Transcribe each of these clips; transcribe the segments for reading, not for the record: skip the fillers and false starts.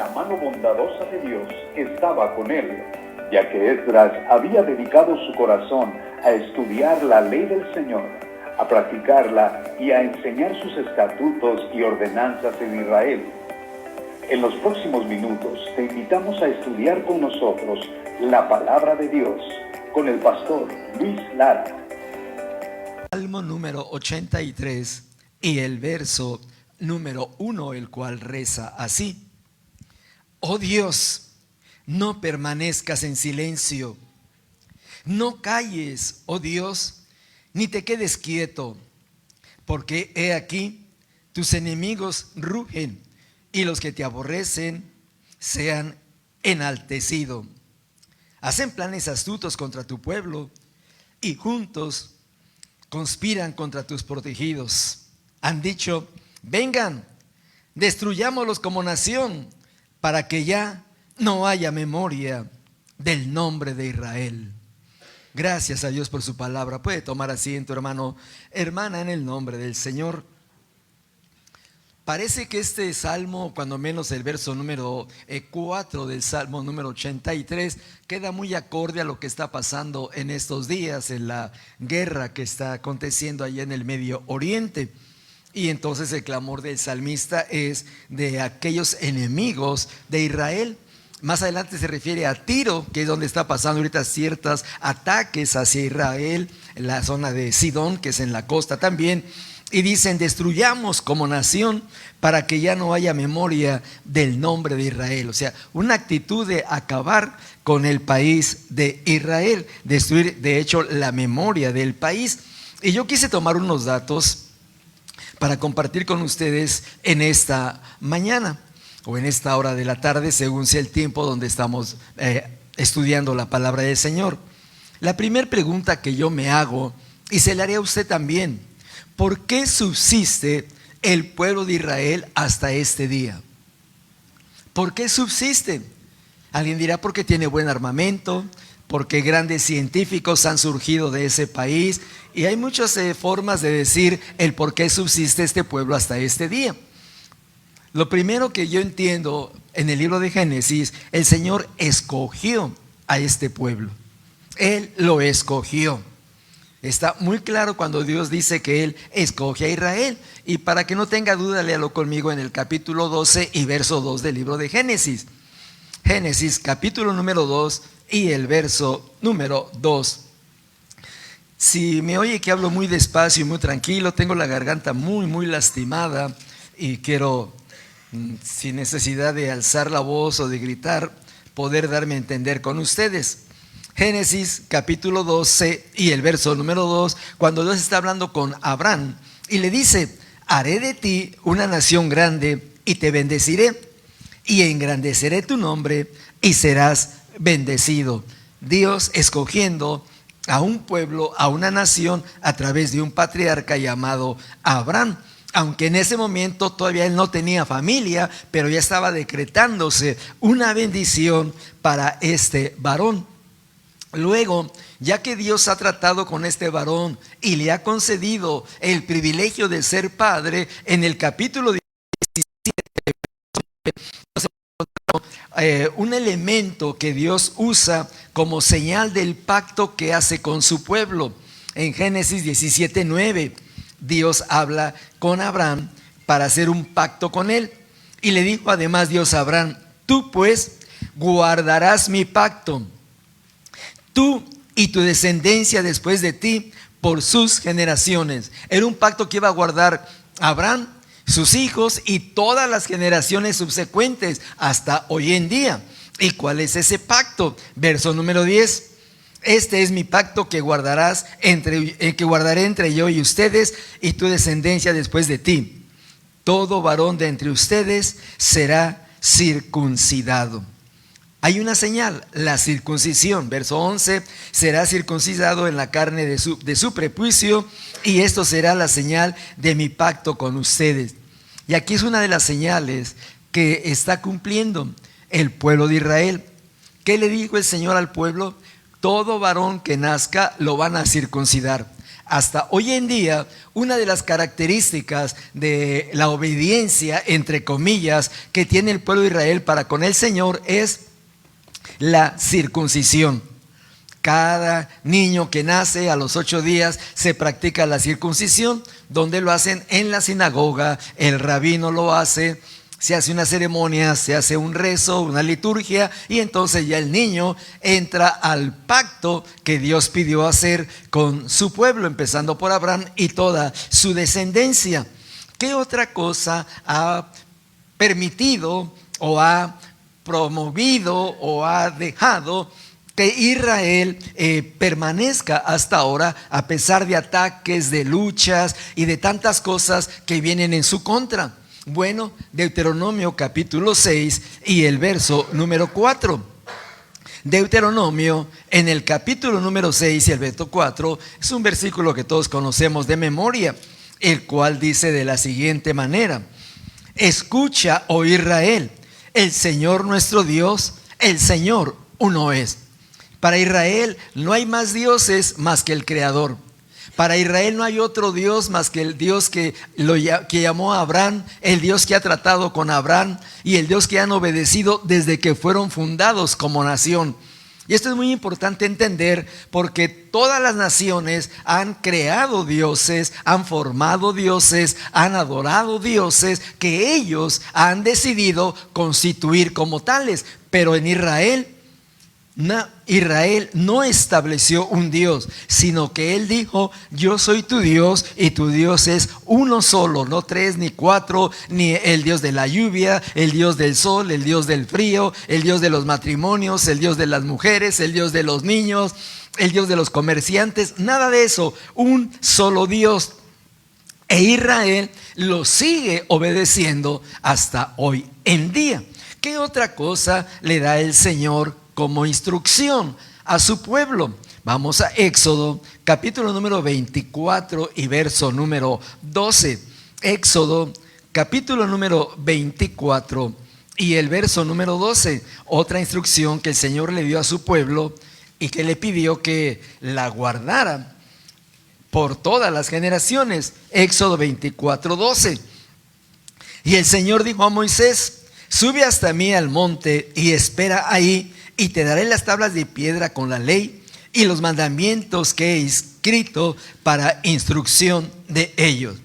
la mano bondadosa de Dios estaba con él, ya que Esdras había dedicado su corazón a estudiar la ley del Señor, a practicarla y a enseñar sus estatutos y ordenanzas en Israel. En los próximos minutos te invitamos a estudiar con nosotros la palabra de Dios con el pastor Luis Lara. Salmo número 83 y el verso número 1, el cual reza así: Oh Dios, no permanezcas en silencio, no calles, oh Dios, ni te quedes quieto, porque he aquí, tus enemigos rugen y los que te aborrecen sean enaltecidos. Hacen planes astutos contra tu pueblo y juntos conspiran contra tus protegidos. Han dicho: vengan, destruyámoslos como nación, para que ya no haya memoria del nombre de Israel. Gracias a Dios por su palabra. Puede tomar asiento, hermano, hermana, en el nombre del Señor. Parece que este salmo, cuando menos el verso número 4 del salmo número 83, queda muy acorde a lo que está pasando en estos días, en la guerra que está aconteciendo allá en el Medio Oriente. Y entonces el clamor del salmista es de aquellos enemigos de Israel. Más adelante se refiere a Tiro, que es donde está pasando ahorita ciertos ataques hacia Israel, en la zona de Sidón, que es en la costa también. Y dicen: destruyamos como nación para que ya no haya memoria del nombre de Israel. O sea, una actitud de acabar con el país de Israel, destruir de hecho la memoria del país. Y yo quise tomar unos datos para compartir con ustedes en esta mañana o en esta hora de la tarde, según sea el tiempo donde estamos estudiando la palabra del Señor. La primera pregunta que yo me hago, y se la haré a usted también: ¿por qué subsiste el pueblo de Israel hasta este día? ¿Por qué subsiste? Alguien dirá: porque tiene buen armamento, porque grandes científicos han surgido de ese país, y hay muchas formas de decir el por qué subsiste este pueblo hasta este día. Lo primero que yo entiendo, en el libro de Génesis, el Señor escogió a este pueblo. Él lo escogió. Está muy claro cuando Dios dice que Él escoge a Israel. Y para que no tenga duda, léalo conmigo en el capítulo 12 y verso 2 del libro de Génesis. Génesis capítulo número 2 y el verso número 2. Si me oye que hablo muy despacio y muy tranquilo, tengo la garganta muy lastimada y quiero, sin necesidad de alzar la voz o de gritar, poder darme a entender con ustedes. Génesis capítulo 12 y el verso número 2, cuando Dios está hablando con Abraham y le dice: haré de ti una nación grande y te bendeciré y engrandeceré tu nombre y serás bendecido. Dios escogiendo a un pueblo, a una nación, a través de un patriarca llamado Abraham. Aunque en ese momento todavía él no tenía familia, pero ya estaba decretándose una bendición para este varón. Luego, ya que Dios ha tratado con este varón y le ha concedido el privilegio de ser padre, en el capítulo 17, un elemento que Dios usa como señal del pacto que hace con su pueblo. En Génesis 17:9, Dios habla con Abraham para hacer un pacto con él. Y le dijo además Dios a Abraham: tú pues guardarás mi pacto, tú y tu descendencia después de ti por sus generaciones. Era un pacto que iba a guardar Abraham, sus hijos y todas las generaciones subsecuentes hasta hoy en día. ¿Y cuál es ese pacto? Verso número 10. Este es mi pacto que guardarás que guardaré entre yo y ustedes y tu descendencia después de ti. Todo varón de entre ustedes será circuncidado. Hay una señal, la circuncisión. Verso 11, será circuncidado en la carne de su prepucio, y esto será la señal de mi pacto con ustedes. Y aquí es una de las señales que está cumpliendo el pueblo de Israel. ¿Qué le dijo el Señor al pueblo? Todo varón que nazca lo van a circuncidar. hasta hoy en día, una de las características de la obediencia, entre comillas, que tiene el pueblo de Israel para con el Señor es la circuncisión. Cada niño que nace a los 8 días se practica la circuncisión, donde lo hacen en la sinagoga, el rabino lo hace. Se hace una ceremonia, se hace un rezo, una liturgia, y entonces ya el niño entra al pacto que Dios pidió hacer con su pueblo, empezando por Abraham y toda su descendencia. ¿Qué otra cosa ha permitido o ha promovido o ha dejado que Israel permanezca hasta ahora, a pesar de ataques, de luchas y de tantas cosas que vienen en su contra? Bueno, Deuteronomio capítulo 6 y el verso número 4. Deuteronomio en el capítulo número 6 y el verso 4 es un versículo que todos conocemos de memoria, el cual dice de la siguiente manera: escucha, oh Israel, el Señor nuestro Dios, el Señor uno es. Para Israel no hay más dioses más que el Creador. Para Israel no hay otro Dios más que el Dios que llamó a Abraham, el Dios que ha tratado con Abraham y el Dios que han obedecido desde que fueron fundados como nación. Y esto es muy importante entender, porque todas las naciones han creado dioses, han formado dioses, han adorado dioses que ellos han decidido constituir como tales. Pero en Israel no estableció un Dios, sino que Él dijo: yo soy tu Dios y tu Dios es uno solo, no 3 ni 4, ni el Dios de la lluvia, el Dios del sol, el Dios del frío, el Dios de los matrimonios, el Dios de las mujeres, el Dios de los niños, el Dios de los comerciantes, nada de eso, un solo Dios. E Israel lo sigue obedeciendo hasta hoy en día. ¿Qué otra cosa le da el Señor como instrucción a su pueblo? Vamos a Éxodo capítulo número 24 y verso número 12. Éxodo capítulo número 24 y el verso número 12. Otra instrucción que el Señor le dio a su pueblo y que le pidió que la guardara por todas las generaciones. Éxodo 24, 12. Y el Señor dijo a Moisés: sube hasta mí al monte y espera ahí, y te daré las tablas de piedra con la ley y los mandamientos que he escrito para instrucción de ellos.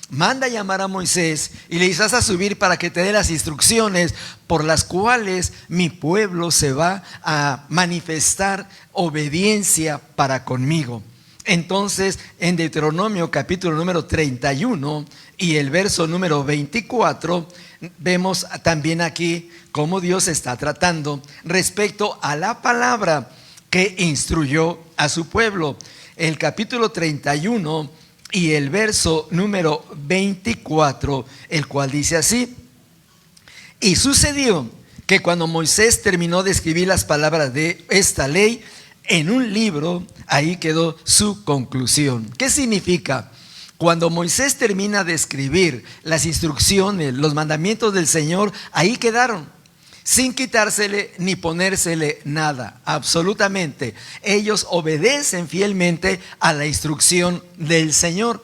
Manda llamar a Moisés y le dices: haz a subir para que te dé las instrucciones por las cuales mi pueblo se va a manifestar obediencia para conmigo. Entonces, en Deuteronomio capítulo número 31 y el verso número 24, vemos también aquí cómo Dios está tratando respecto a la palabra que instruyó a su pueblo. El capítulo 31 y el verso número 24, el cual dice así: y sucedió que cuando Moisés terminó de escribir las palabras de esta ley en un libro, ahí quedó su conclusión. ¿Qué significa? Cuando Moisés termina de escribir las instrucciones, los mandamientos del Señor, ahí quedaron, sin quitársele ni ponérsele nada, absolutamente. Ellos obedecen fielmente a la instrucción del Señor,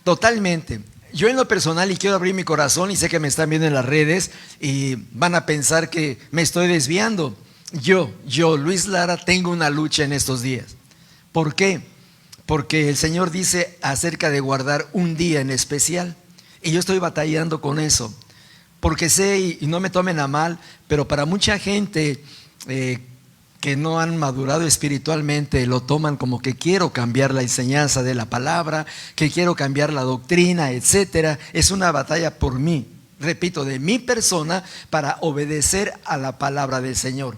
totalmente. Yo en lo personal, y quiero abrir mi corazón, y sé que me están viendo en las redes y van a pensar que me estoy desviando. Yo, Luis Lara, tengo una lucha en estos días. ¿Por qué? Porque el Señor dice acerca de guardar un día en especial, y yo estoy batallando con eso, porque sé, y no me tomen a mal, pero para mucha gente que no han madurado espiritualmente, lo toman como que quiero cambiar la enseñanza de la palabra, que quiero cambiar la doctrina, etcétera. Es una batalla por mí, repito, de mi persona, para obedecer a la palabra del Señor.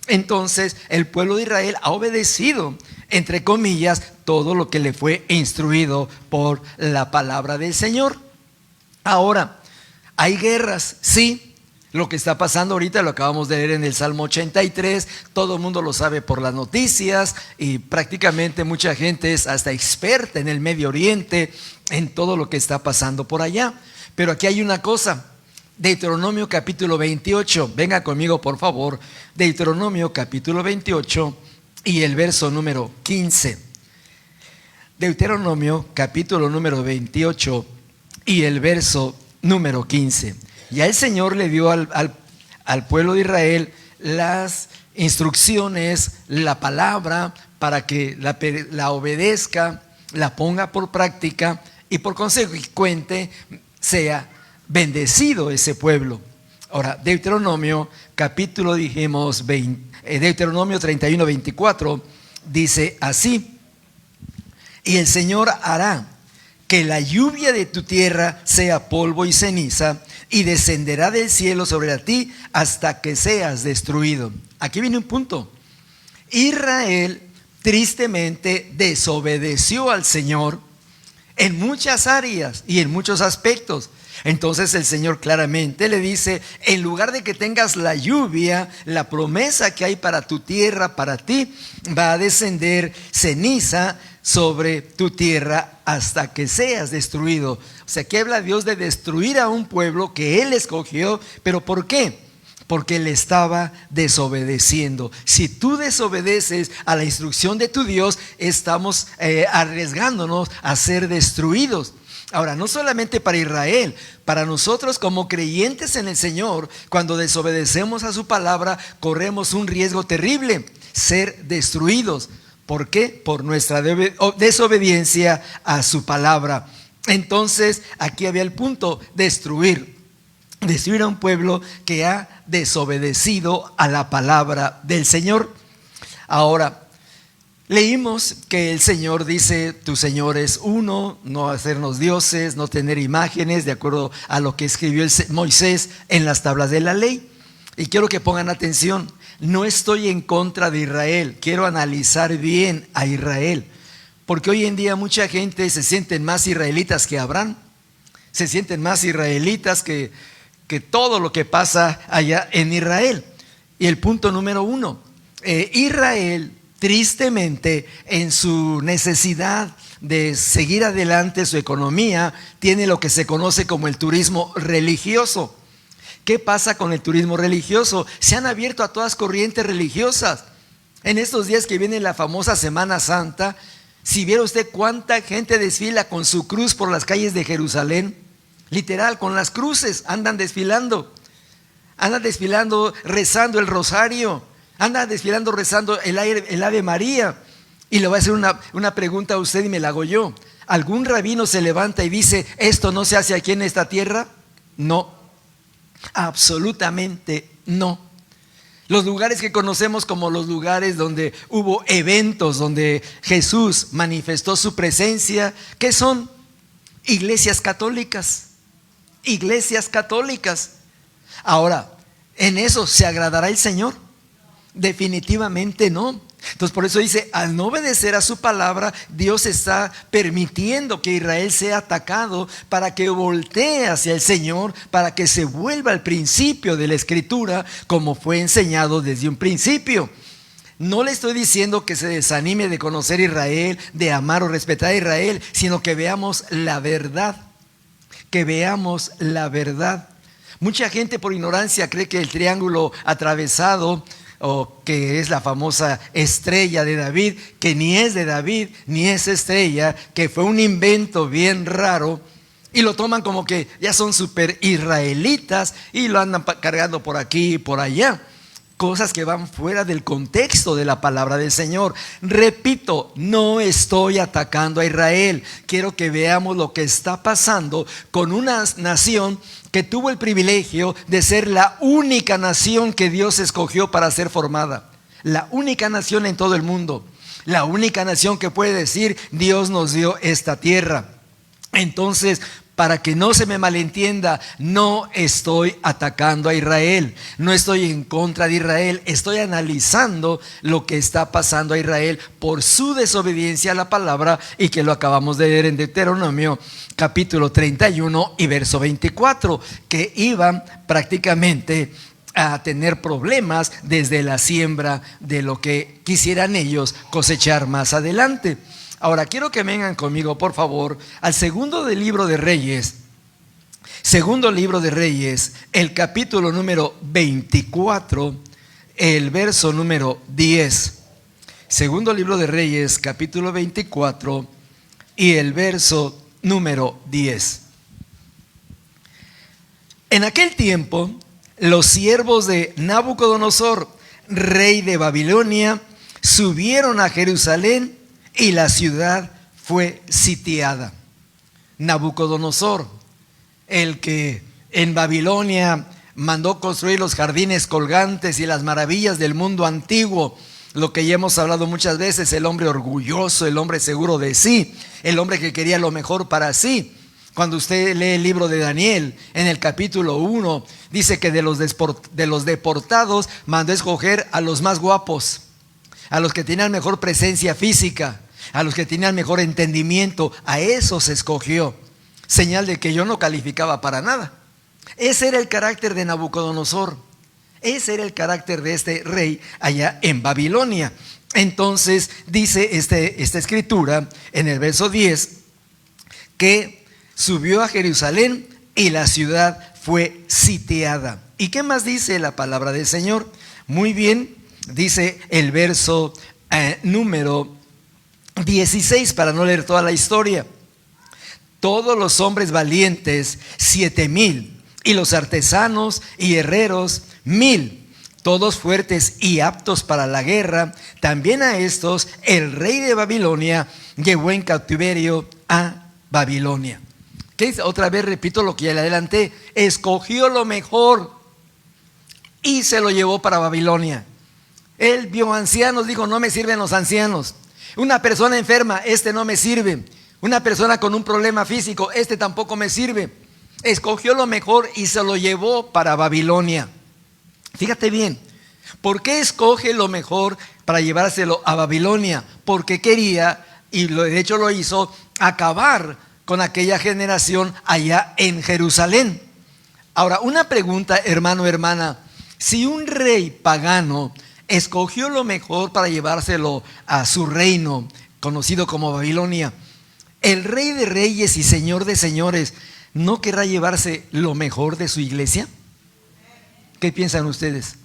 Entonces el pueblo de Israel ha obedecido, entre comillas, todo lo que le fue instruido por la palabra del Señor. Ahora, hay guerras, sí. Lo que está pasando ahorita lo acabamos de leer en el Salmo 83, todo el mundo lo sabe por las noticias, y prácticamente mucha gente es hasta experta en el Medio Oriente, en todo lo que está pasando por allá. Pero aquí hay una cosa: Deuteronomio capítulo 28, venga conmigo por favor, Deuteronomio capítulo 28 y el verso número 15. Deuteronomio capítulo número 28 y el verso número 15. Ya el Señor le dio al pueblo de Israel las instrucciones, la palabra, para que la obedezca, la ponga por práctica y por consecuente sea bendecido ese pueblo. Ahora, Deuteronomio capítulo Deuteronomio 31, 24 dice así: y el Señor hará que la lluvia de tu tierra sea polvo y ceniza, y descenderá del cielo sobre ti hasta que seas destruido. Aquí viene un punto. Israel tristemente desobedeció al Señor en muchas áreas y en muchos aspectos. Entonces el Señor claramente le dice: en lugar de que tengas la lluvia, la promesa que hay para tu tierra, para ti, va a descender ceniza sobre tu tierra hasta que seas destruido. O sea, que habla Dios de destruir a un pueblo que Él escogió. ¿Pero por qué? Porque Él estaba desobedeciendo. Si tú desobedeces a la instrucción de tu Dios, estamos arriesgándonos a ser destruidos. Ahora, no solamente para Israel, para nosotros como creyentes en el Señor, cuando desobedecemos a su palabra, corremos un riesgo terrible: ser destruidos. ¿Por qué? Por nuestra desobediencia a su palabra. Entonces, aquí había el punto: destruir a un pueblo que ha desobedecido a la palabra del Señor. Ahora, leímos que el Señor dice: tu Señor es uno, no hacernos dioses, no tener imágenes, de acuerdo a lo que escribió Moisés en las tablas de la ley. Y quiero que pongan atención: no estoy en contra de Israel, quiero analizar bien a Israel, porque hoy en día mucha gente se sienten más israelitas que Abraham, se sienten más israelitas que todo lo que pasa allá en Israel. Y el punto número 1, Israel tristemente, en su necesidad de seguir adelante su economía, tiene lo que se conoce como el turismo religioso. ¿Qué pasa con el turismo religioso? Se han abierto a todas corrientes religiosas. En estos días que viene la famosa Semana Santa, si viera usted cuánta gente desfila con su cruz por las calles de Jerusalén, literal, con las cruces andan desfilando, rezando el rosario, andan desfilando rezando el Ave María. Y le voy a hacer una pregunta a usted y me la hago yo. ¿Algún rabino se levanta y dice: esto no se hace aquí en esta tierra? No, absolutamente no. Los lugares que conocemos como los lugares donde hubo eventos, donde Jesús manifestó su presencia, ¿qué son? Iglesias católicas. Iglesias católicas. Ahora, ¿en eso se agradará el Señor? Definitivamente no. Entonces, por eso dice: al no obedecer a su palabra, Dios está permitiendo que Israel sea atacado para que voltee hacia el Señor, para que se vuelva al principio de la Escritura, como fue enseñado desde un principio. No le estoy diciendo que se desanime de conocer Israel, de amar o respetar a Israel, sino que veamos la verdad. Que veamos la verdad. Mucha gente por ignorancia cree que el triángulo atravesado, o que es la famosa estrella de David, que ni es de David, ni es estrella, que fue un invento bien raro, y lo toman como que ya son súper israelitas y lo andan cargando por aquí y por allá. Cosas que van fuera del contexto de la palabra del Señor. Repito, no estoy atacando a Israel. Quiero que veamos lo que está pasando con una nación que tuvo el privilegio de ser la única nación que Dios escogió para ser formada. La única nación en todo el mundo. La única nación que puede decir: Dios nos dio esta tierra. Entonces, para que no se me malentienda, no estoy atacando a Israel, no estoy en contra de Israel, estoy analizando lo que está pasando a Israel por su desobediencia a la palabra, y que lo acabamos de leer en Deuteronomio capítulo 31 y verso 24, que iban prácticamente a tener problemas desde la siembra de lo que quisieran ellos cosechar más adelante. Ahora quiero que vengan conmigo, por favor, al segundo libro de Reyes, el capítulo número 24, el verso número 10. Segundo libro de Reyes, capítulo 24, y el verso número 10. En aquel tiempo, los siervos de Nabucodonosor, rey de Babilonia, subieron a Jerusalén y la ciudad fue sitiada. Nabucodonosor, el que en Babilonia mandó construir los jardines colgantes y las maravillas del mundo antiguo, lo que ya hemos hablado muchas veces, el hombre orgulloso, el hombre seguro de sí, el hombre que quería lo mejor para sí. Cuando usted lee el libro de Daniel, en el capítulo 1, dice que de los deportados mandó escoger a los más guapos, a los que tenían mejor presencia física, a los que tenían mejor entendimiento, a esos escogió. Señal de que yo no calificaba para nada. Ese era el carácter de Nabucodonosor. Ese era el carácter de este rey allá en Babilonia. Entonces dice esta escritura en el verso 10 que subió a Jerusalén y la ciudad fue sitiada. ¿Y qué más dice la palabra del Señor? Muy bien, dice el verso número 16, para no leer toda la historia. Todos los hombres valientes, 7,000, y los artesanos y herreros, 1,000, todos fuertes y aptos para la guerra. También a estos el rey de Babilonia llevó en cautiverio a Babilonia. ¿Qué? Otra vez repito lo que ya le adelanté. Escogió lo mejor y se lo llevó para Babilonia. Él vio ancianos, dijo: no me sirven los ancianos. Una persona enferma, este no me sirve. Una persona con un problema físico, este tampoco me sirve. Escogió lo mejor y se lo llevó para Babilonia. Fíjate bien, ¿por qué escoge lo mejor para llevárselo a Babilonia? Porque quería, y de hecho lo hizo, acabar con aquella generación allá en Jerusalén. Ahora, una pregunta, hermano, hermana. Si un rey pagano escogió lo mejor para llevárselo a su reino, conocido como Babilonia, el rey de reyes y señor de señores, ¿no querrá llevarse lo mejor de su iglesia? ¿Qué piensan ustedes?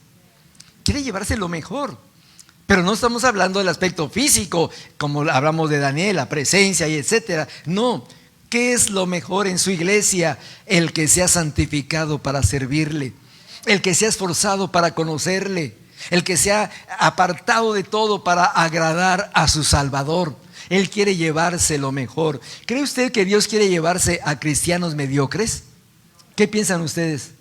Quiere llevarse lo mejor. Pero no estamos hablando del aspecto físico, como hablamos de Daniel, la presencia y etcétera. No, ¿qué es lo mejor en su iglesia? El que se ha santificado para servirle, el que se ha esforzado para conocerle, el que se ha apartado de todo para agradar a su Salvador. Él quiere llevarse lo mejor. ¿Cree usted que Dios quiere llevarse a cristianos mediocres? ¿Qué piensan ustedes?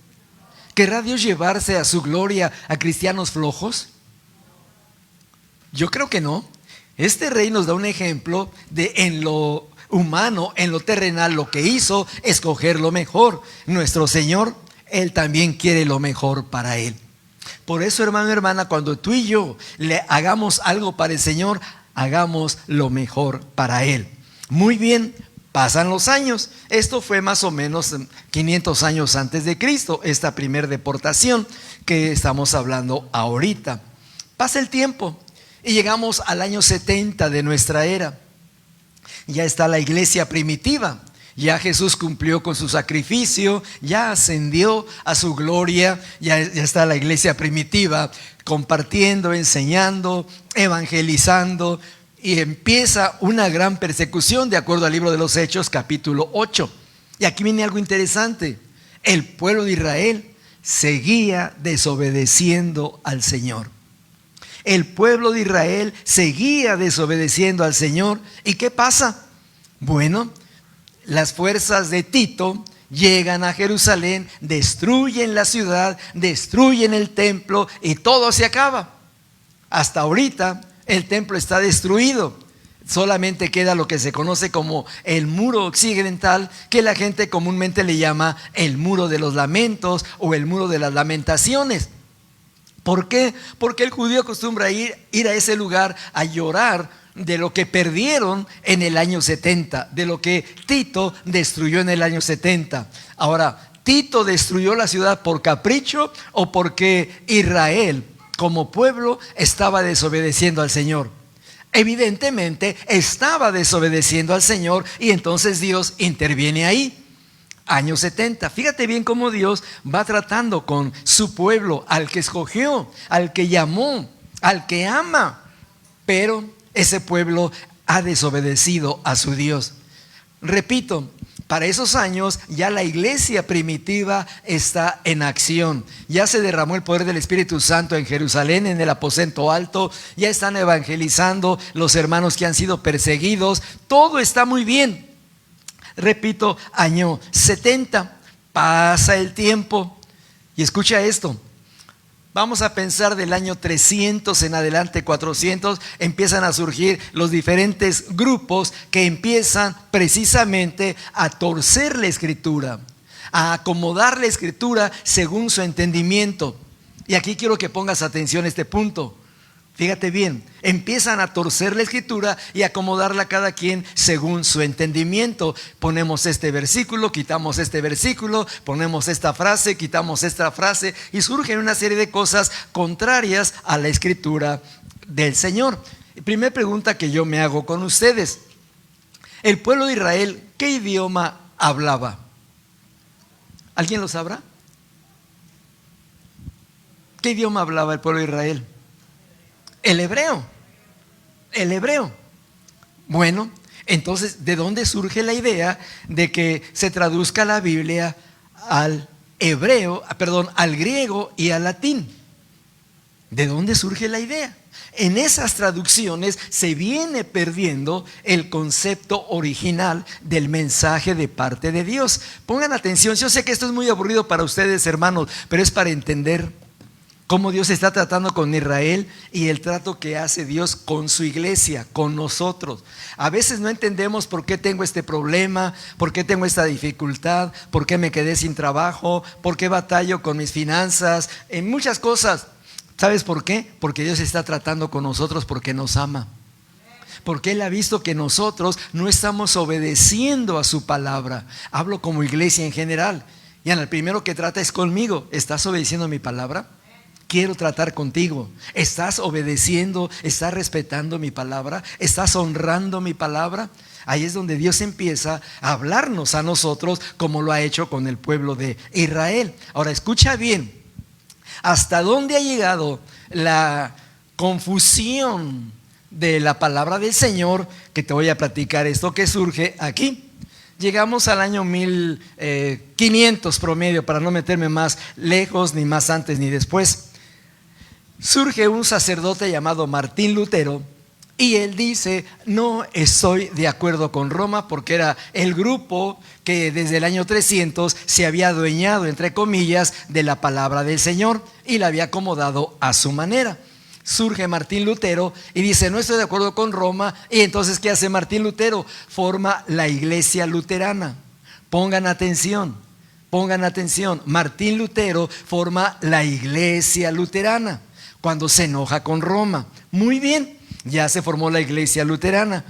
¿Querrá Dios llevarse a su gloria a cristianos flojos? Yo creo que no. Este rey nos da un ejemplo de en lo humano, en lo terrenal, lo que hizo, escoger lo mejor. Nuestro Señor, Él también quiere lo mejor para Él. Por eso, hermano, hermana, cuando tú y yo le hagamos algo para el Señor, hagamos lo mejor para Él. Muy bien, pasan los años. Esto fue más o menos 500 años antes de Cristo, esta primera deportación que estamos hablando ahorita. Pasa el tiempo y llegamos al año 70 de nuestra era. Ya está la iglesia primitiva. Ya Jesús cumplió con su sacrificio, ya ascendió a su gloria, ya está la iglesia primitiva compartiendo, enseñando, evangelizando, y empieza una gran persecución de acuerdo al libro de los Hechos, capítulo 8. Y aquí viene algo interesante. El pueblo de Israel seguía desobedeciendo al Señor. El pueblo de Israel seguía desobedeciendo al Señor. ¿Y qué pasa? Bueno, las fuerzas de Tito llegan a Jerusalén, destruyen la ciudad, destruyen el templo y todo se acaba. Hasta ahorita el templo está destruido. Solamente queda lo que se conoce como el muro occidental, que la gente comúnmente le llama el muro de los lamentos o el muro de las lamentaciones. ¿Por qué? Porque el judío acostumbra ir a ese lugar a llorar de lo que perdieron en el año 70, de lo que Tito destruyó en el año 70. Ahora, ¿Tito destruyó la ciudad por capricho o porque Israel como pueblo estaba desobedeciendo al Señor? Evidentemente estaba desobedeciendo al Señor, y entonces Dios interviene ahí. Año 70. Fíjate bien cómo Dios va tratando con su pueblo, al que escogió, al que llamó, al que ama. Pero ese pueblo ha desobedecido a su Dios. repito, para esos años ya la iglesia primitiva está en acción. Ya se derramó el poder del Espíritu Santo en Jerusalén, en el aposento alto. Ya están evangelizando los hermanos que han sido perseguidos. Todo está muy bien. Repito, año 70. Pasa el tiempo. Y escucha esto. Vamos a pensar del año 300 en adelante, 400, empiezan a surgir los diferentes grupos que empiezan precisamente a torcer la escritura, a acomodar la escritura según su entendimiento. Y aquí quiero que pongas atención a este punto. Fíjate bien, empiezan a torcer la escritura y acomodarla cada quien según su entendimiento. Ponemos este versículo, quitamos este versículo, ponemos esta frase, quitamos esta frase y surgen una serie de cosas contrarias a la escritura del Señor. Primera pregunta que yo me hago con ustedes: el pueblo de Israel, ¿qué idioma hablaba? ¿Alguien lo sabrá? ¿Qué idioma hablaba el pueblo de Israel? El hebreo. El hebreo. Bueno, entonces, ¿de dónde surge la idea de que se traduzca la Biblia al hebreo, al griego y al latín? ¿De dónde surge la idea? En esas traducciones se viene perdiendo el concepto original del mensaje de parte de Dios. Pongan atención, yo sé que esto es muy aburrido para ustedes, hermanos, pero es para entender cómo Dios está tratando con Israel y el trato que hace Dios con su iglesia, con nosotros. A veces no entendemos por qué tengo este problema, por qué tengo esta dificultad, por qué me quedé sin trabajo, por qué batallo con mis finanzas, en muchas cosas. ¿Sabes por qué? Porque Dios está tratando con nosotros porque nos ama. Porque Él ha visto que nosotros no estamos obedeciendo a su palabra. Hablo como iglesia en general. Y el primero que trata es conmigo. ¿Estás obedeciendo a mi palabra? Quiero tratar contigo. ¿Estás obedeciendo? ¿Estás respetando mi palabra? ¿Estás honrando mi palabra? Ahí es donde Dios empieza a hablarnos a nosotros como lo ha hecho con el pueblo de Israel. Ahora escucha bien, ¿hasta dónde ha llegado la confusión de la palabra del Señor? Que te voy a platicar esto que surge aquí. Llegamos al año 1500 promedio, para no meterme más lejos, ni más antes ni después. Surge un sacerdote llamado Martín Lutero y él dice: no estoy de acuerdo con Roma, porque era el grupo que desde el año 300 se había adueñado, entre comillas, de la palabra del Señor y la había acomodado a su manera. Surge Martín Lutero y dice: no estoy de acuerdo con Roma. Y entonces, ¿qué hace Martín Lutero? Forma la iglesia luterana. Pongan atención. Martín Lutero forma la iglesia luterana cuando se enoja con Roma. Muy bien, ya se formó la iglesia luterana.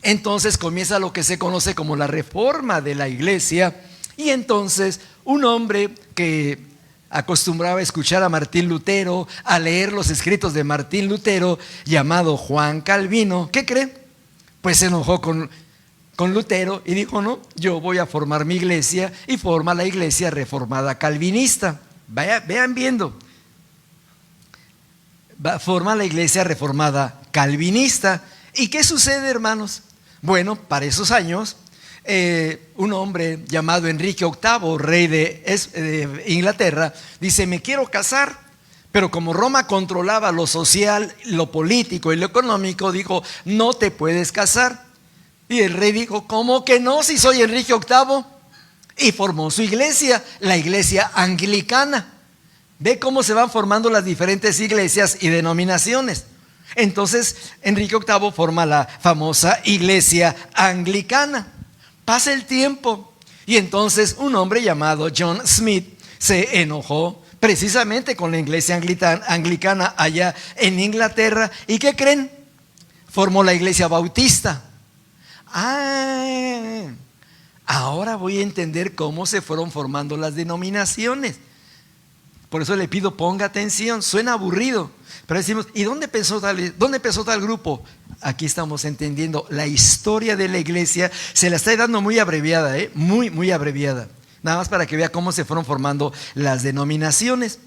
Entonces comienza lo que se conoce como la reforma de la iglesia. Y entonces un hombre que acostumbraba a escuchar a Martín Lutero, a leer los escritos de Martín Lutero, llamado Juan Calvino, ¿qué cree? Pues se enojó con Lutero y dijo: no, yo voy a formar mi iglesia, y forma la iglesia reformada calvinista. Vean viendo. Forma la iglesia reformada calvinista. ¿Y qué sucede, hermanos? Bueno, para esos años, un hombre llamado Enrique VIII, rey de Inglaterra, dice: me quiero casar. Pero como Roma controlaba lo social, lo político y lo económico, dijo: no te puedes casar. Y el rey dijo: ¿cómo que no, si soy Enrique VIII? Y formó su iglesia, la iglesia anglicana. Ve cómo se van formando las diferentes iglesias y denominaciones. Entonces Enrique VIII forma la famosa iglesia anglicana. Pasa el tiempo y entonces un hombre llamado John Smith se enojó precisamente con la iglesia anglicana allá en Inglaterra. ¿Y qué creen? Formó la iglesia bautista. Ahora voy a entender cómo se fueron formando las denominaciones. Por eso le pido, ponga atención. Suena aburrido, pero decimos: ¿y dónde empezó tal grupo? Aquí estamos entendiendo la historia de la iglesia. Se la está dando muy abreviada, muy abreviada. Nada más para que vea cómo se fueron formando las denominaciones.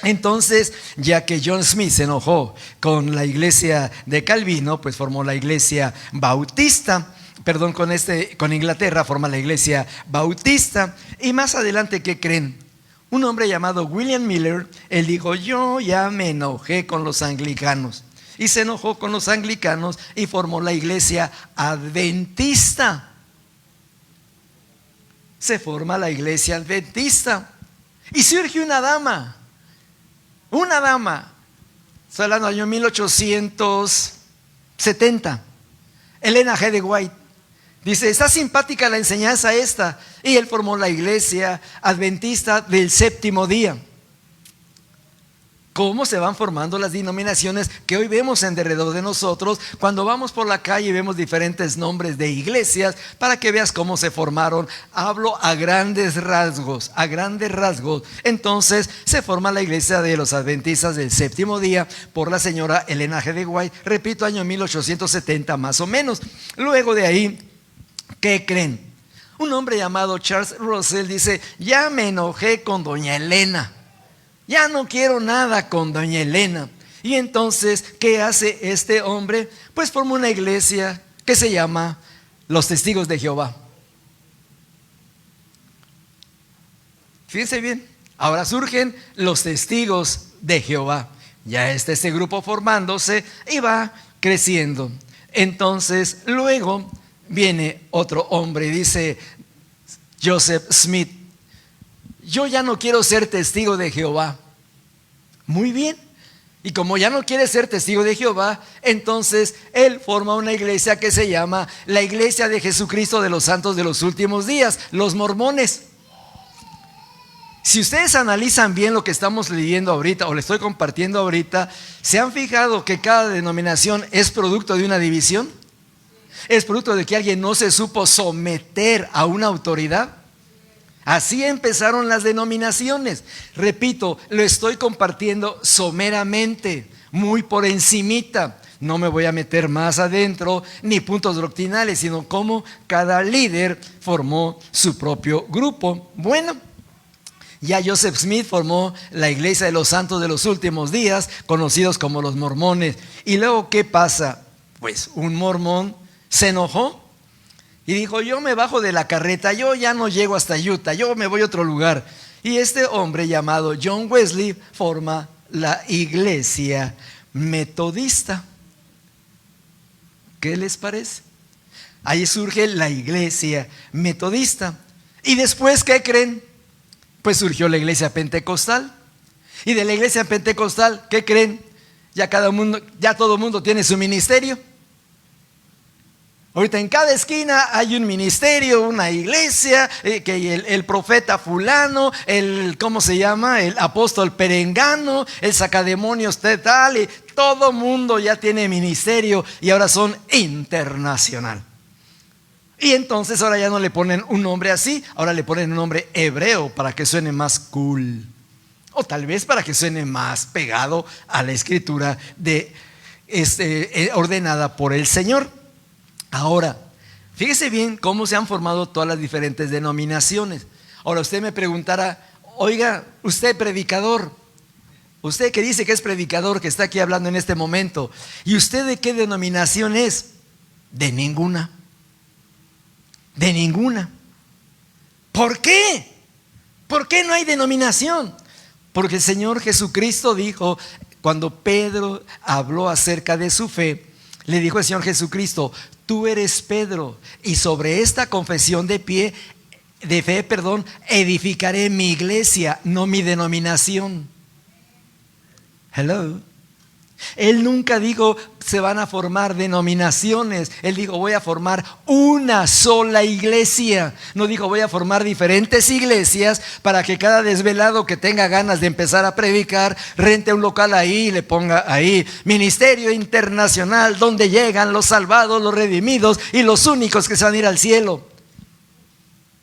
Entonces, ya que John Smith se enojó con la iglesia de Calvino, pues formó la iglesia bautista. con Inglaterra forma la iglesia bautista. Y más adelante, ¿qué creen? Un hombre llamado William Miller, él dijo: yo ya me enojé con los anglicanos. Y se enojó con los anglicanos y formó la iglesia adventista. Se forma la iglesia adventista. Y surge una dama. Estoy hablando del año 1870. Elena G. de White. Dice: está simpática la enseñanza esta. Y él formó la iglesia adventista del séptimo día. Cómo se van formando las denominaciones que hoy vemos en derredor de nosotros cuando vamos por la calle y vemos diferentes nombres de iglesias, para que veas cómo se formaron. Hablo a grandes rasgos, Entonces se forma la iglesia de los adventistas del séptimo día por la señora Elena G. de White, repito, año 1870 más o menos. Luego de ahí, ¿qué creen? Un hombre llamado Charles Russell dice: ya me enojé con doña Elena. Ya no quiero nada con doña Elena. Y entonces, ¿qué hace este hombre? Pues forma una iglesia que se llama Los Testigos de Jehová. Fíjense bien, ahora surgen los Testigos de Jehová. Ya está este grupo formándose y va creciendo. Entonces, luego viene otro hombre, dice Joseph Smith: yo ya no quiero ser testigo de Jehová. Muy bien. Y como ya no quiere ser testigo de Jehová, entonces él forma una iglesia que se llama la Iglesia de Jesucristo de los Santos de los Últimos Días, los mormones. Si ustedes analizan bien lo que estamos leyendo ahorita, o le estoy compartiendo ahorita, ¿se han fijado que cada denominación es producto de una división? ¿Es producto de que alguien no se supo someter a una autoridad? Así empezaron las denominaciones. Repito, lo estoy compartiendo someramente, muy por encimita. No me voy a meter más adentro, ni puntos doctrinales, sino cómo cada líder formó su propio grupo. Bueno, ya Joseph Smith formó la Iglesia de los Santos de los Últimos Días, conocidos como los mormones. Y luego, ¿qué pasa? Pues un mormón se enojó y dijo: yo me bajo de la carreta, yo ya no llego hasta Utah, yo me voy a otro lugar. Y este hombre llamado John Wesley forma la iglesia metodista. ¿Qué les parece? Ahí surge la iglesia metodista. Y después, ¿qué creen? Pues surgió la iglesia pentecostal. Y de la iglesia pentecostal, ¿qué creen? Ya todo el mundo tiene su ministerio. Ahorita en cada esquina hay un ministerio, una iglesia, que el profeta fulano, ¿cómo se llama? El apóstol perengano, el sacademonios tal, y todo mundo ya tiene ministerio y ahora son internacional. Y entonces ahora ya no le ponen un nombre así, ahora le ponen un nombre hebreo para que suene más cool. O tal vez para que suene más pegado a la escritura ordenada por el Señor. Ahora, fíjese bien cómo se han formado todas las diferentes denominaciones. Ahora usted me preguntará: oiga, usted predicador, usted que dice que es predicador, que está aquí hablando en este momento, ¿y usted de qué denominación es? De ninguna. De ninguna. ¿Por qué? ¿Por qué no hay denominación? Porque el Señor Jesucristo dijo, cuando Pedro habló acerca de su fe, le dijo el Señor Jesucristo: tú eres Pedro, y sobre esta confesión de fe, edificaré mi iglesia, no mi denominación. Hello. Él nunca dijo se van a formar denominaciones. Él dijo voy a formar una sola iglesia. No dijo voy a formar diferentes iglesias para que cada desvelado que tenga ganas de empezar a predicar rente un local ahí y le ponga ahí Ministerio Internacional, donde llegan los salvados, los redimidos y los únicos que se van a ir al cielo.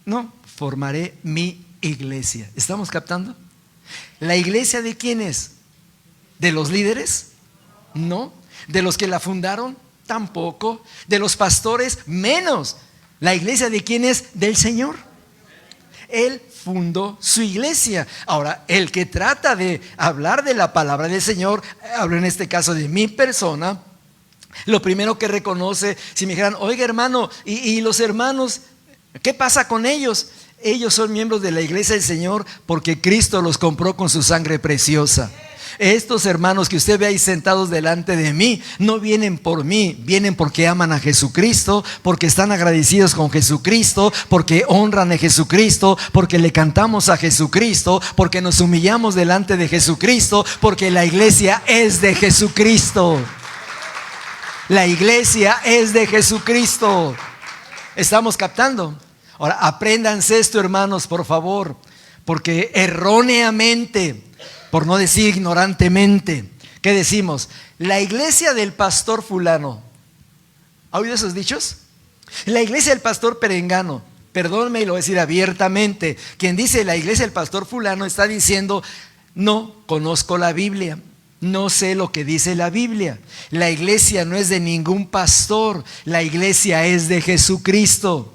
No, formaré mi iglesia. ¿Estamos captando? ¿La iglesia de quién es? ¿De los líderes? No. ¿De los que la fundaron? Tampoco. ¿De los pastores? Menos. ¿La iglesia de quién es? Del Señor. Él fundó su iglesia. Ahora, el que trata de hablar de la palabra del Señor, hablo en este caso de mi persona, Lo primero que reconoce, si me dijeran, oiga hermano, y los hermanos, ¿qué pasa con ellos? Ellos son miembros de la iglesia del Señor porque Cristo los compró con su sangre preciosa. Estos hermanos que usted ve ahí sentados delante de mí no vienen por mí, vienen porque aman a Jesucristo, porque están agradecidos con Jesucristo, porque honran a Jesucristo, porque le cantamos a Jesucristo, porque nos humillamos delante de Jesucristo, porque la iglesia es de Jesucristo. La iglesia es de Jesucristo. ¿Estamos captando? Ahora, apréndanse esto, hermanos, por favor, porque erróneamente, por no decir ignorantemente, ¿qué decimos? La iglesia del pastor fulano. ¿Ha oído esos dichos? La iglesia del pastor perengano. Perdónme y lo voy a decir abiertamente. Quien dice la iglesia del pastor fulano está diciendo, no conozco la Biblia. No sé lo que dice la Biblia. La iglesia no es de ningún pastor. La iglesia es de Jesucristo.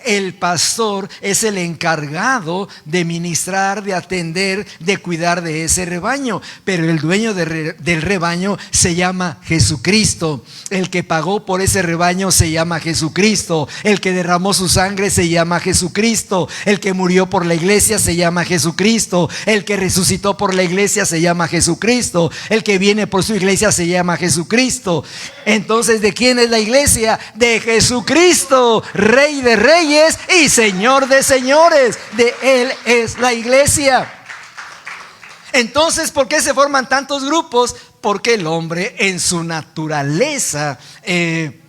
El pastor es el encargado de ministrar, de atender, de cuidar de ese rebaño. Pero el dueño del rebaño se llama Jesucristo. El que pagó por ese rebaño se llama Jesucristo. El que derramó su sangre se llama Jesucristo. El que murió por la iglesia se llama Jesucristo. El que resucitó por la iglesia se llama Jesucristo. El que viene por su iglesia se llama Jesucristo. Entonces, ¿de quién es la iglesia? De Jesucristo, Rey de reyes y Señor de señores. De Él es la iglesia. Entonces, ¿por qué se forman tantos grupos? Porque el hombre en su naturaleza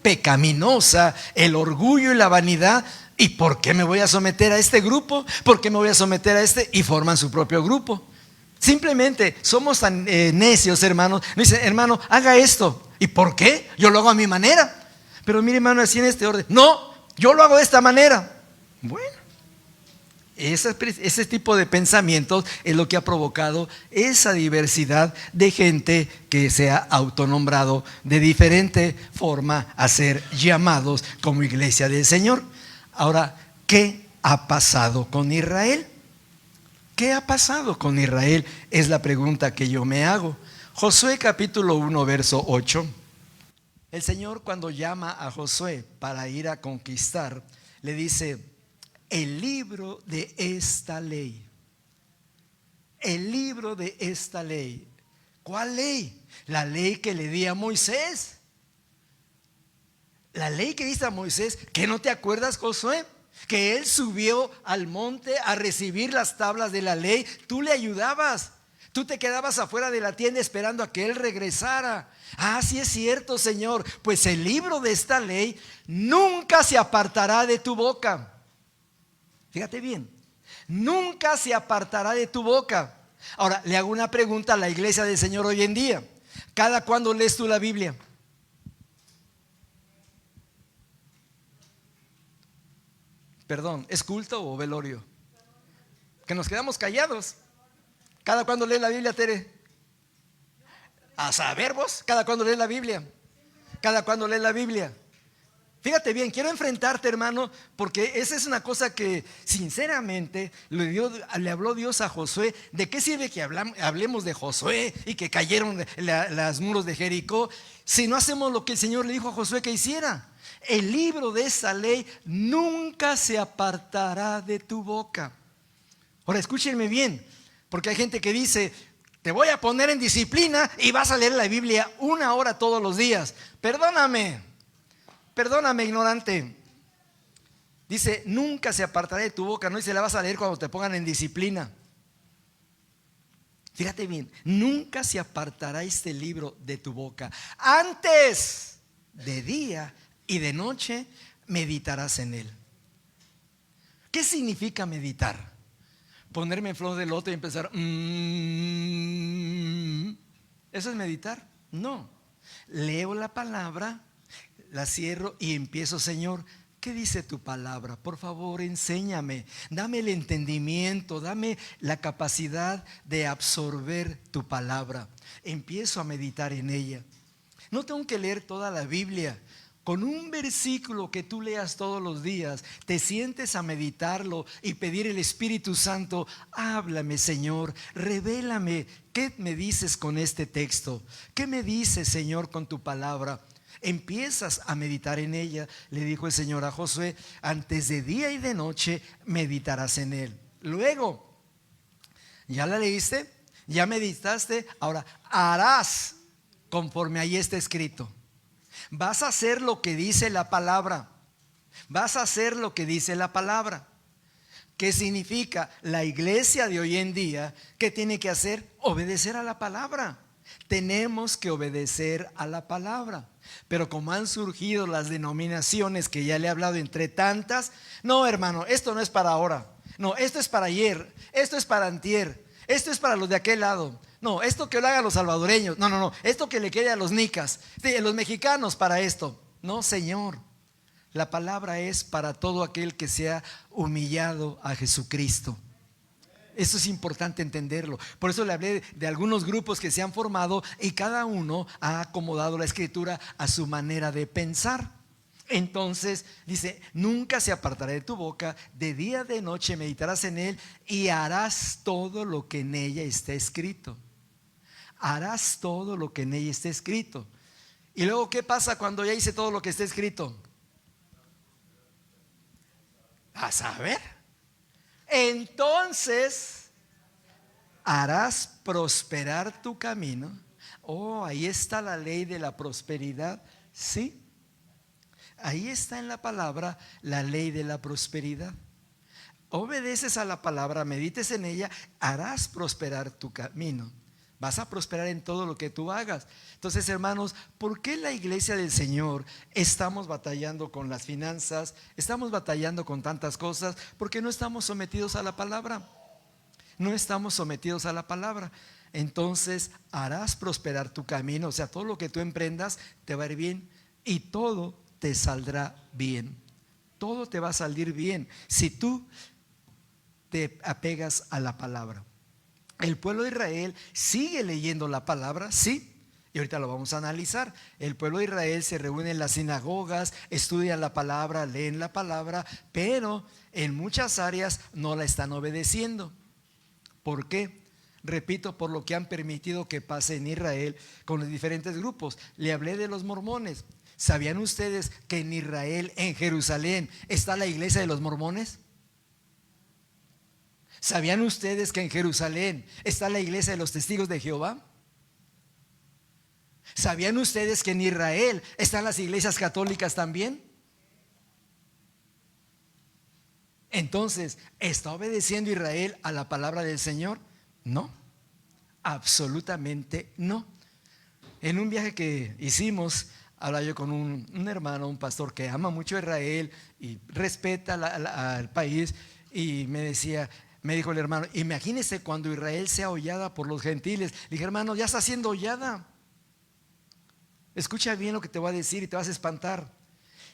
pecaminosa, el orgullo y la vanidad. ¿Y por qué me voy a someter a este grupo? ¿Por qué me voy a someter a este? Y forman su propio grupo. Simplemente somos tan necios, hermanos. Me dicen, hermano, haga esto. ¿Y por qué? Yo lo hago a mi manera. Pero mire, hermano, así en este orden. No, yo lo hago de esta manera. Bueno, ese tipo de pensamientos es lo que ha provocado esa diversidad de gente que se ha autonombrado de diferente forma a ser llamados como iglesia del Señor. Ahora, ¿qué ha pasado con Israel? ¿Qué ha pasado con Israel? Es la pregunta que yo me hago. Josué capítulo 1, verso 8. El Señor, cuando llama a Josué para ir a conquistar, le dice, el libro de esta ley. El libro de esta ley. ¿Cuál ley? La ley que le di a Moisés. La ley que diste a Moisés. ¿Que no te acuerdas, Josué? Que él subió al monte a recibir las tablas de la ley. Tú le ayudabas. Tú te quedabas afuera de la tienda esperando a que él regresara. Ah, sí es cierto, Señor. Pues el libro de esta ley nunca se apartará de tu boca. Fíjate bien, nunca se apartará de tu boca. Ahora, le hago una pregunta a la iglesia del Señor hoy en día. ¿Cada cuándo lees tú la Biblia? Perdón, ¿es culto o velorio? Que nos quedamos callados. ¿Cada cuándo lees la Biblia, Tere? A saber vos, ¿cada cuándo lees la Biblia? ¿Cada cuándo lees la Biblia? Fíjate bien, quiero enfrentarte, hermano, porque esa es una cosa que sinceramente le habló Dios a Josué. ¿De qué sirve que hablemos de Josué y que cayeron los muros de Jericó si no hacemos lo que el Señor le dijo a Josué que hiciera? El libro de esa ley nunca se apartará de tu boca. Ahora escúchenme bien, porque hay gente que dice, te voy a poner en disciplina y vas a leer la Biblia 1 hora todos los días. Perdóname, ignorante. Dice, nunca se apartará de tu boca. No dice, la vas a leer cuando te pongan en disciplina. Fíjate bien, nunca se apartará este libro de tu boca. Antes, de día y de noche, meditarás en él. ¿Qué significa meditar? Ponerme en flor del loto y empezar ¿eso es meditar? No. Leo la palabra, la cierro y empiezo, Señor, ¿qué dice tu palabra? Por favor, enséñame, dame el entendimiento, dame la capacidad de absorber tu palabra. Empiezo a meditar en ella. No tengo que leer toda la Biblia. Con un versículo que tú leas todos los días, te sientes a meditarlo y pedir el Espíritu Santo, háblame, Señor, revélame, ¿qué me dices con este texto? ¿Qué me dices, Señor, con tu palabra? empiezas a meditar en ella, le dijo el Señor a Josué, antes de día y de noche meditarás en él. Luego, ¿ya la leíste? ¿Ya meditaste? Ahora harás conforme ahí está escrito. Vas a hacer lo que dice la palabra. Vas a hacer lo que dice la palabra. ¿Qué significa? La iglesia de hoy en día, ¿qué tiene que hacer? Obedecer a la palabra. Tenemos que obedecer a la palabra. Pero como han surgido las denominaciones que ya le he hablado entre tantas, no, hermano, esto no es para ahora. No, esto es para ayer. Esto es para antier. Esto es para los de aquel lado. No, esto que lo hagan los salvadoreños. No. Esto que le quede a los nicas. Sí, los mexicanos para esto. No, Señor. La palabra es para todo aquel que se ha humillado a Jesucristo. Eso es importante entenderlo. Por eso le hablé de algunos grupos que se han formado y cada uno ha acomodado la escritura a su manera de pensar. Entonces dice, nunca se apartará de tu boca, de día de noche meditarás en él y harás todo lo que en ella está escrito. Harás todo lo que en ella está escrito. Y luego, ¿qué pasa cuando ya hice todo lo que está escrito? A saber. Entonces harás prosperar tu camino. Oh, ahí está la ley de la prosperidad. Sí, ahí está en la palabra la ley de la prosperidad. Obedeces a la palabra, medites en ella, harás prosperar tu camino. Vas a prosperar en todo lo que tú hagas. Entonces, hermanos, ¿por qué la iglesia del Señor estamos batallando con las finanzas? Estamos batallando con tantas cosas porque no estamos sometidos a la palabra. No estamos sometidos a la palabra. Entonces, harás prosperar tu camino. O sea, todo lo que tú emprendas te va a ir bien y todo te saldrá bien. Todo te va a salir bien si tú te apegas a la palabra. El pueblo de Israel sigue leyendo la palabra, sí, y ahorita lo vamos a analizar. El pueblo de Israel se reúne en las sinagogas, estudian la palabra, leen la palabra, pero en muchas áreas no la están obedeciendo. ¿Por qué? Repito, por lo que han permitido que pase en Israel con los diferentes grupos. Le hablé de los mormones. ¿Sabían ustedes que en Israel, en Jerusalén, está la iglesia de los mormones? ¿Sabían ustedes que en Jerusalén está la iglesia de los testigos de Jehová? ¿Sabían ustedes que en Israel están las iglesias católicas también? Entonces, ¿está obedeciendo Israel a la palabra del Señor? No, absolutamente no. En un viaje que hicimos, hablaba yo con un hermano, un pastor que ama mucho a Israel y respeta al país, y me dijo el hermano, imagínese cuando Israel sea hollada por los gentiles. Le dije, hermano, ya está siendo hollada. Escucha bien lo que te voy a decir y te vas a espantar.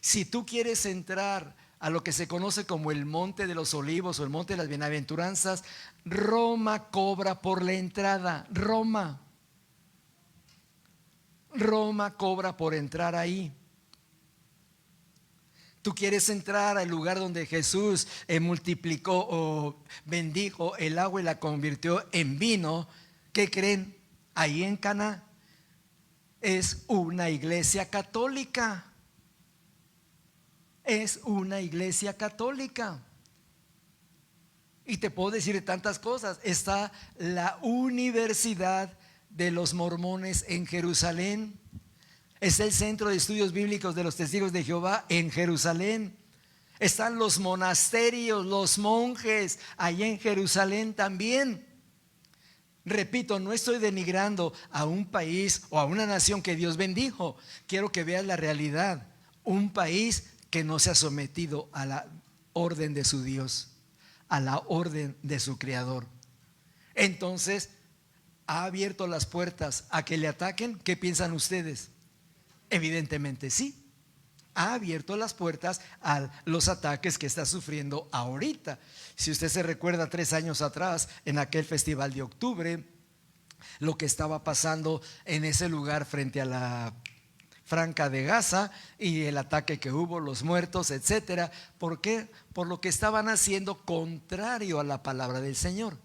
Si tú quieres entrar a lo que se conoce como el Monte de los Olivos o el Monte de las Bienaventuranzas, Roma cobra por la entrada. Roma cobra por entrar ahí. Tú quieres entrar al lugar donde Jesús multiplicó o bendijo el agua y la convirtió en vino. ¿Qué creen? Ahí en Caná es una iglesia católica. Es una iglesia católica. Y te puedo decir tantas cosas. Está la Universidad de los Mormones en Jerusalén. Es el Centro de Estudios Bíblicos de los Testigos de Jehová en Jerusalén. Están los monasterios, los monjes allá en Jerusalén también. Repito, no estoy denigrando a un país o a una nación que Dios bendijo. Quiero que veas la realidad. Un país que no se ha sometido a la orden de su Dios, a la orden de su Creador. Entonces, ¿ha abierto las puertas a que le ataquen? ¿Qué piensan ustedes? Evidentemente sí. Ha abierto las puertas a los ataques que está sufriendo ahorita. Si usted se recuerda 3 años atrás, en aquel festival de octubre, lo que estaba pasando en ese lugar frente a la Franja de Gaza y el ataque que hubo, los muertos, etcétera. ¿Por qué? Por lo que estaban haciendo contrario a la palabra del Señor.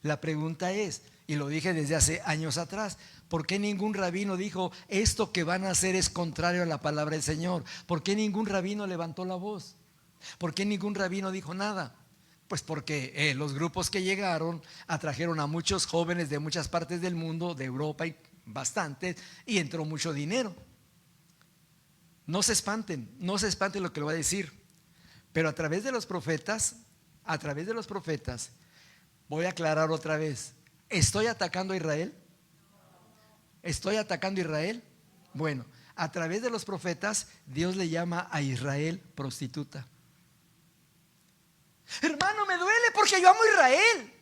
La pregunta es, Y lo dije desde hace años atrás. ¿Por qué ningún rabino dijo esto que van a hacer es contrario a la palabra del Señor? ¿Por qué ningún rabino levantó la voz? ¿Por qué ningún rabino dijo nada? Pues porque los grupos que llegaron atrajeron a muchos jóvenes de muchas partes del mundo, de Europa y bastantes, y entró mucho dinero. No se espanten lo que le voy a decir. Pero a través de los profetas, voy a aclarar otra vez. ¿Estoy atacando a Israel? ¿Estoy atacando a Israel? Bueno, a través de los profetas, Dios le llama a Israel prostituta. Hermano, me duele porque yo amo a Israel.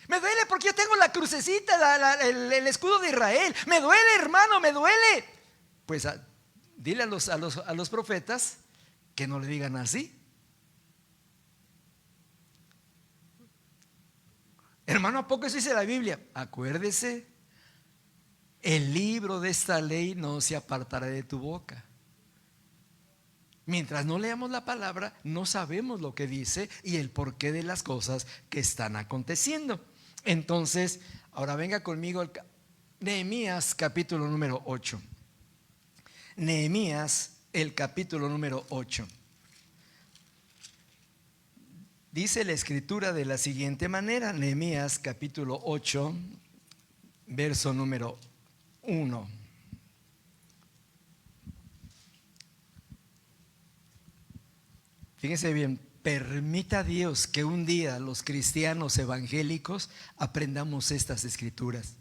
Me duele porque yo tengo la crucecita, el escudo de Israel. Me duele, hermano, me duele. Pues dile a los profetas que no le digan así. Hermano, ¿a poco eso dice la Biblia? Acuérdese, el libro de esta ley no se apartará de tu boca. Mientras no leamos la palabra, no sabemos lo que dice y el porqué de las cosas que están aconteciendo. Entonces, ahora venga conmigo Nehemías capítulo número 8. Nehemías, el capítulo número 8. Dice la escritura de la siguiente manera, Nehemías capítulo 8, verso número 1. Fíjense bien, permita Dios que un día los cristianos evangélicos aprendamos estas escrituras.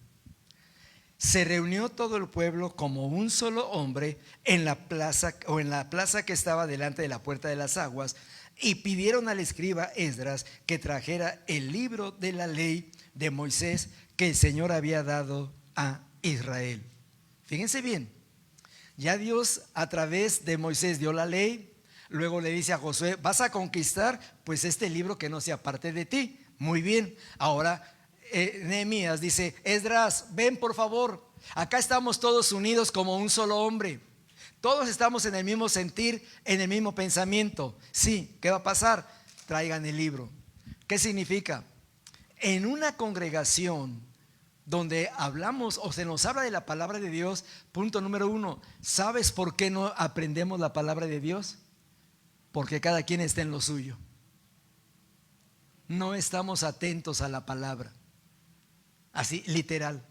Se reunió todo el pueblo como un solo hombre en la plaza que estaba delante de la puerta de las aguas, y pidieron al escriba Esdras que trajera el libro de la ley de Moisés que el Señor había dado a Israel. Fíjense bien, ya Dios a través de Moisés dio la ley. Luego le dice a Josué: vas a conquistar pues este libro que no se aparte de ti. Muy bien, ahora Nehemías dice: Esdras, ven por favor, acá estamos todos unidos como un solo hombre. Todos estamos en el mismo sentir, en el mismo pensamiento. Sí, ¿qué va a pasar? Traigan el libro. ¿Qué significa? En una congregación donde hablamos o se nos habla de la palabra de Dios, punto número 1, ¿sabes por qué no aprendemos la palabra de Dios? Porque cada quien está en lo suyo. No estamos atentos a la palabra. Así, literal.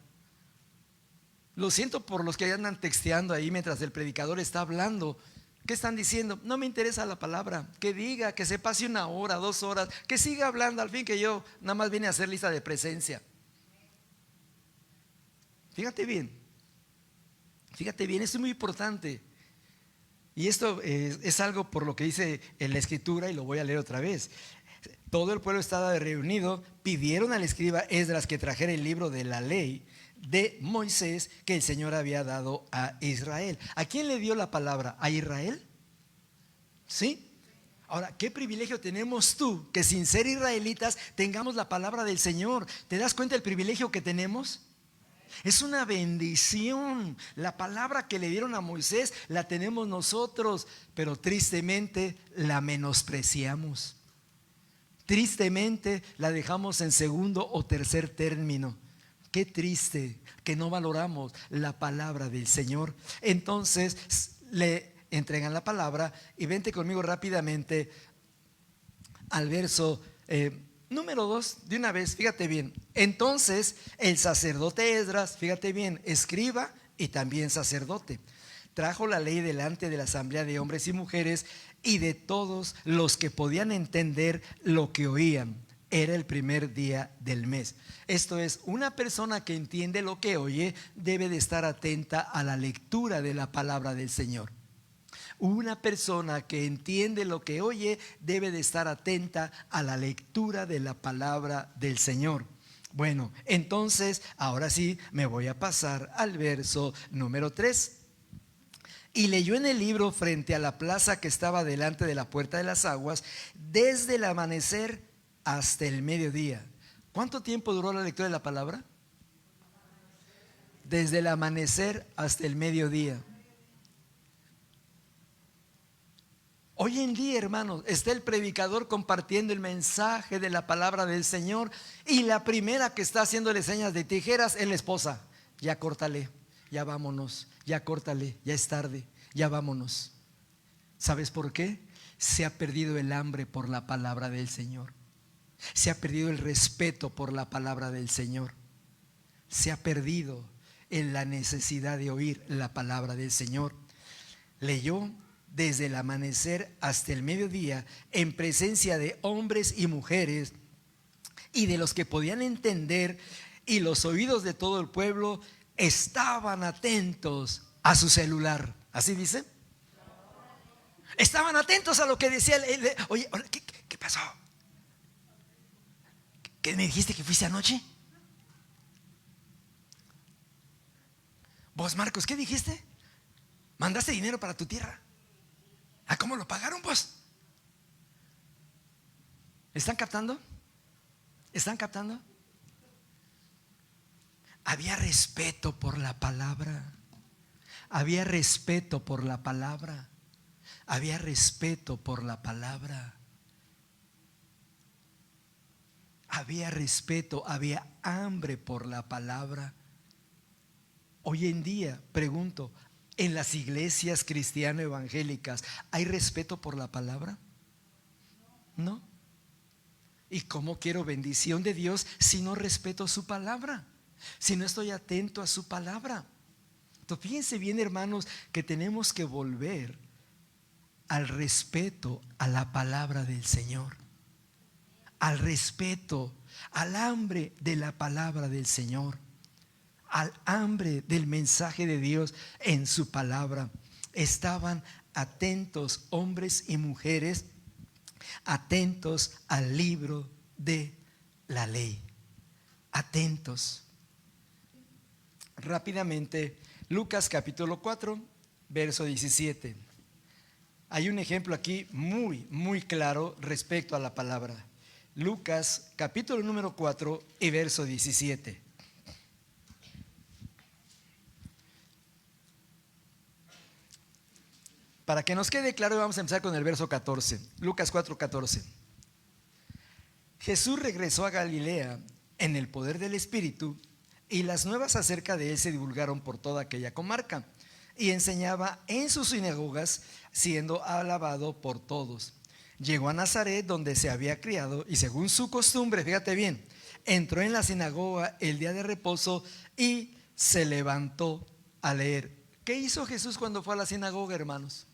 Lo siento por los que andan texteando ahí mientras el predicador está hablando. ¿Qué están diciendo? No me interesa la palabra. Que diga, que se pase 1 hora, 2 horas, que siga hablando, al fin que yo nada más vine a hacer lista de presencia. Fíjate bien, esto es muy importante. Y esto es algo por lo que dice en la escritura, y lo voy a leer otra vez. Todo el pueblo estaba reunido, pidieron al escriba Esdras que trajera el libro de la ley de Moisés que el Señor había dado a Israel. ¿A quién le dio la palabra? ¿A Israel? ¿Sí? Ahora, ¿qué privilegio tenemos tú que sin ser israelitas tengamos la palabra del Señor? ¿Te das cuenta del privilegio que tenemos? Es una bendición. La palabra que le dieron a Moisés la tenemos nosotros, pero tristemente la menospreciamos. Tristemente la dejamos en segundo o tercer término. Qué triste que no valoramos la palabra del Señor. Entonces le entregan la palabra y vente conmigo rápidamente al verso número 2 de una vez. Fíjate bien. Entonces el sacerdote Esdras, fíjate bien, escriba y también sacerdote, trajo la ley delante de la asamblea de hombres y mujeres y de todos los que podían entender lo que oían. Era el primer día del mes. Esto es, una persona que entiende lo que oye debe de estar atenta a la lectura de la palabra del Señor. Una persona que entiende lo que oye debe de estar atenta a la lectura de la palabra del Señor. Bueno, entonces ahora sí me voy a pasar al verso número 3. Y leyó en el libro frente a la plaza que estaba delante de la puerta de las aguas, desde el amanecer hasta el mediodía. ¿Cuánto tiempo duró la lectura de la palabra? Desde el amanecer hasta el mediodía. Hoy en día, hermanos, está el predicador compartiendo el mensaje de la palabra del Señor y la primera que está haciéndole señas de tijeras es la esposa. Ya córtale, ya vámonos, ya córtale, ya es tarde, ya vámonos. ¿Sabes por qué? Se ha perdido el hambre por la palabra del Señor. Se ha perdido el respeto por la palabra del Señor. Se ha perdido en la necesidad de oír la palabra del Señor. Leyó desde el amanecer hasta el mediodía en presencia de hombres y mujeres y de los que podían entender, y los oídos de todo el pueblo estaban atentos a su celular. ¿Así dice? Estaban atentos a lo que decía oye, ¿qué pasó? ¿Qué me dijiste que fuiste anoche? Vos, Marcos, ¿qué dijiste? ¿Mandaste dinero para tu tierra? ¿A cómo lo pagaron, pues? ¿Están captando? ¿Están captando? Había respeto por la palabra. Había respeto por la palabra. Había respeto por la palabra. Había respeto, había hambre por la palabra. Hoy en día, pregunto, ¿en las iglesias cristiano evangélicas hay respeto por la palabra? No. ¿Y cómo quiero bendición de Dios si no respeto su palabra? Si no estoy atento a su palabra. Entonces, fíjense bien, hermanos, que tenemos que volver al respeto a la palabra del Señor. Al respeto, al hambre de la palabra del Señor. Al hambre del mensaje de Dios en su palabra. Estaban atentos hombres y mujeres, atentos al libro de la ley. Atentos. Rápidamente, Lucas capítulo 4, verso 17. Hay un ejemplo aquí muy claro respecto a la palabra. Lucas capítulo número 4 y verso 17. Para que nos quede claro, vamos a empezar con el verso 14. Lucas 4:14. Jesús regresó a Galilea en el poder del Espíritu, y las nuevas acerca de él se divulgaron por toda aquella comarca, y enseñaba en sus sinagogas, siendo alabado por todos. Llegó a Nazaret, donde se había criado, y según su costumbre, fíjate bien, entró en la sinagoga el día de reposo y se levantó a leer. ¿Qué hizo Jesús cuando fue a la sinagoga, hermanos?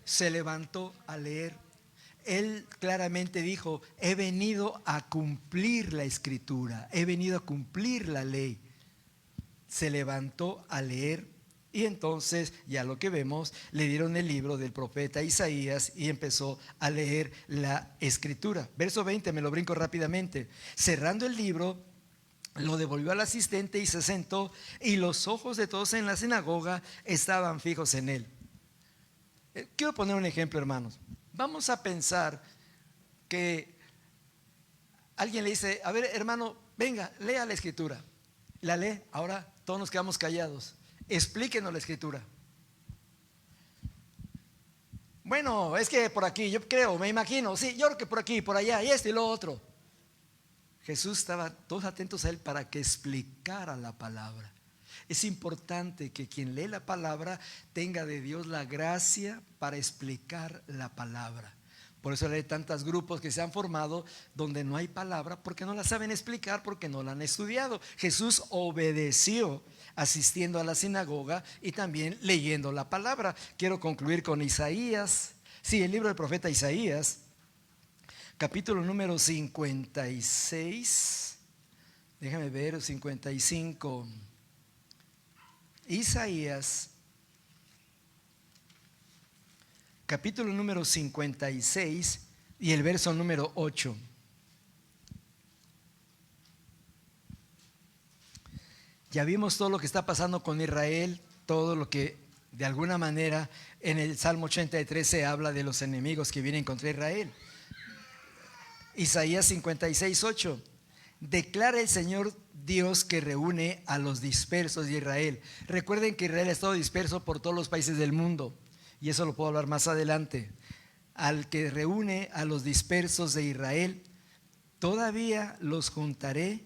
Se levantó a leer. Él claramente dijo: he venido a cumplir la escritura, he venido a cumplir la ley. Se levantó a leer, y entonces, ya lo que vemos, le dieron el libro del profeta Isaías y empezó a leer la escritura. Verso 20, me lo brinco rápidamente. Cerrando el libro, lo devolvió al asistente y se sentó, y los ojos de todos en la sinagoga estaban fijos en él. Quiero poner un ejemplo, hermanos. Vamos a pensar que alguien le dice: a ver, hermano, venga, lea la escritura. La lee, ahora todos nos quedamos callados. Explíquenos la escritura. Bueno, es que por aquí, yo creo, me imagino, sí, yo creo que por aquí, por allá, y esto y lo otro. Jesús estaba todos atentos a él para que explicara la palabra. Es importante que quien lee la palabra tenga de Dios la gracia para explicar la palabra. Por eso hay tantos grupos que se han formado donde no hay palabra, porque no la saben explicar, porque no la han estudiado. Jesús obedeció asistiendo a la sinagoga y también leyendo la palabra. Quiero concluir con Isaías. Sí, el libro del profeta Isaías, capítulo número 56. Déjame ver, 55. Isaías, capítulo número 56 y el verso número 8. Ya vimos todo lo que está pasando con Israel, todo lo que de alguna manera en el Salmo 83 se habla de los enemigos que vienen contra Israel. Isaías 56, 8. Declara el Señor Dios que reúne a los dispersos de Israel. Recuerden que Israel ha estado disperso por todos los países del mundo. y eso lo puedo hablar más adelante, al que reúne a los dispersos de Israel, todavía los juntaré,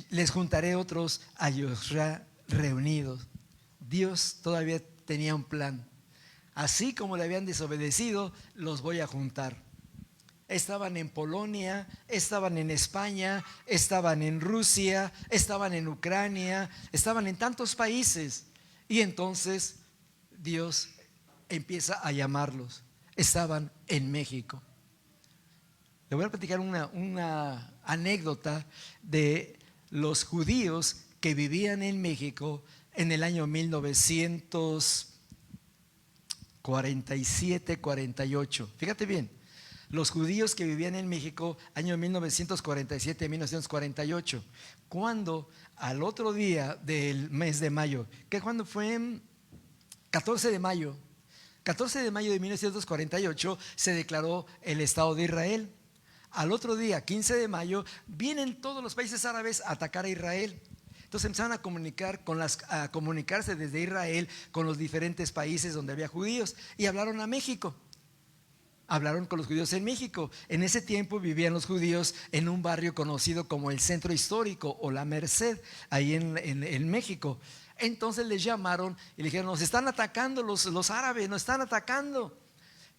les juntaré otros a Josué reunidos. Dios todavía tenía un plan. Así como le habían desobedecido, los voy a juntar. Estaban en Polonia, estaban en España, estaban en Rusia, estaban en Ucrania, estaban en tantos países. Y entonces Dios empieza a llamarlos. Estaban en México. Le voy a platicar una anécdota de los judíos que vivían en México en el año 1947-48. Fíjate bien, los judíos que vivían en México año 1947-1948, cuando al otro día del mes de mayo, que cuando fue 14 de mayo de 1948 se declaró el Estado de Israel. Al otro día, 15 de mayo, vienen todos los países árabes a atacar a Israel. Entonces empezaron a comunicarse desde Israel con los diferentes países donde había judíos y hablaron a México. Hablaron con los judíos en México. En ese tiempo vivían los judíos en un barrio conocido como el Centro Histórico o la Merced, ahí en México. Entonces les llamaron y le dijeron: nos están atacando los árabes, nos están atacando.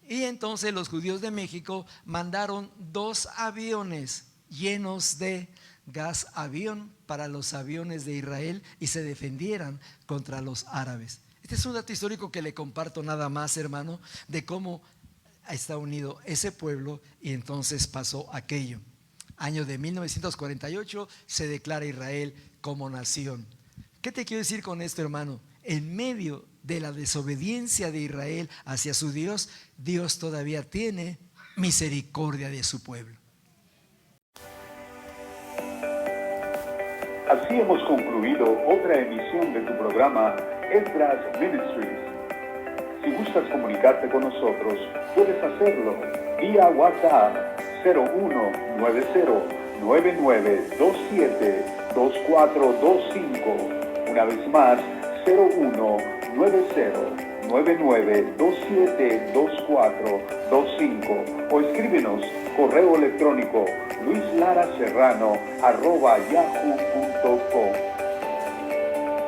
Y entonces los judíos de México mandaron 2 aviones llenos de gas avión para los aviones de Israel y se defendieran contra los árabes. Este es un dato histórico que le comparto nada más, hermano, de cómo está unido ese pueblo y entonces pasó aquello. Año de 1948 se declara Israel como nación. ¿Qué te quiero decir con esto, hermano? En medio de la desobediencia de Israel hacia su Dios, Dios todavía tiene misericordia de su pueblo. Así hemos concluido otra emisión de tu programa Esdras Ministries. Si gustas comunicarte con nosotros, puedes hacerlo vía WhatsApp 019099272425. Una vez más, 019099272425. O escríbenos correo electrónico luisLaraSerrano@yahoo.com.